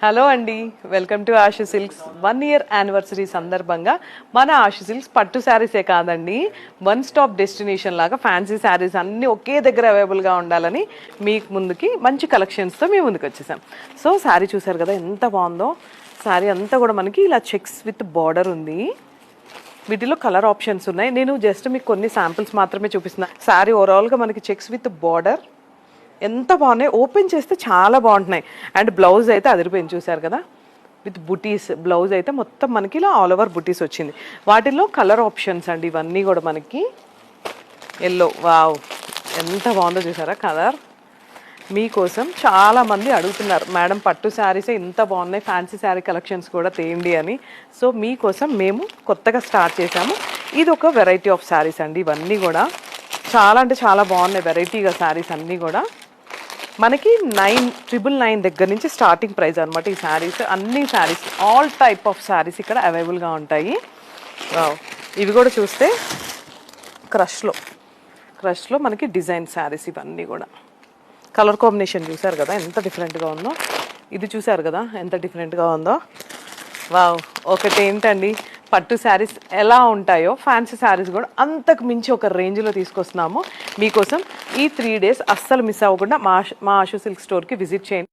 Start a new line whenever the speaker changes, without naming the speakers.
Hello అండి, welcome to Ashu silks 1 year anniversary సందర్భంగా మన ఆషు సిల్క్స్ పట్టు శారీసే కాదండి, వన్ స్టాప్ డెస్టినేషన్ లాగా ఫ్యాన్సీ శారీస్ అన్నీ ఒకే దగ్గర అవైలబుల్గా ఉండాలని మీకు ముందుకి మంచి కలెక్షన్స్తో మేము ముందుకు వచ్చేసాం. సో శారీ చూసారు కదా ఎంత బాగుందో. శారీ అంతా కూడా మనకి ఇలా చెక్స్ విత్ బార్డర్ ఉంది. వీటిలో కలర్ ఆప్షన్స్ ఉన్నాయి. నేను జస్ట్ మీకు కొన్ని శాంపిల్స్ మాత్రమే చూపిస్తున్నాను. శారీ ఓవరాల్గా మనకి చెక్స్ విత్ బార్డర్ ఎంత బాగున్నాయి. ఓపెన్ చేస్తే చాలా బాగుంటున్నాయి. అండ్ బ్లౌజ్ అయితే అదిరిపోయింది చూసారు కదా, విత్ బుటీస్. బ్లౌజ్ అయితే మొత్తం మనకి ఇలా ఆల్ ఓవర్ బుటీస్ వచ్చింది. వాటిల్లో కలర్ ఆప్షన్స్ అండి ఇవన్నీ కూడా. మనకి ఎల్లో, వావ్ ఎంత బాగుందో చూసారా కలర్. మీకోసం చాలామంది అడుగుతున్నారు, మేడం పట్టు శారీసే ఇంత బాగున్నాయి, ఫ్యాన్సీ శారీ కలెక్షన్స్ కూడా తేయండి అని. సో మీకోసం మేము కొత్తగా స్టార్ట్ చేసాము. ఇది ఒక వెరైటీ ఆఫ్ శారీస్ అండి. ఇవన్నీ కూడా చాలా అంటే చాలా బాగున్నాయి వెరైటీగా శారీస్ అన్నీ కూడా. మనకి 9,999 దగ్గర నుంచి స్టార్టింగ్ ప్రైస్ అనమాట ఈ శారీస్. అన్ని saris, all type of saris ఇక్కడ అవైలబుల్గా ఉంటాయి. ఇవి కూడా చూస్తే క్రష్లో మనకి డిజైన్ శారీస్ ఇవన్నీ కూడా. కలర్ కాంబినేషన్ చూసారు కదా ఎంత డిఫరెంట్గా ఉందో. ఇది చూసారు కదా ఎంత డిఫరెంట్గా ఉందో. వావ్, ఒకటి ఏంటండి, పట్టు శారీస్ ఎలా ఉంటాయో ఫ్యాన్సీ శారీస్ కూడా అంతకు మించి ఒక రేంజ్లో తీసుకొస్తున్నాము మీకోసం. ఈ 3 days అస్సలు మిస్ అవ్వకుండా మా ఆషు సిల్క్ స్టోర్కి విజిట్ చేయండి.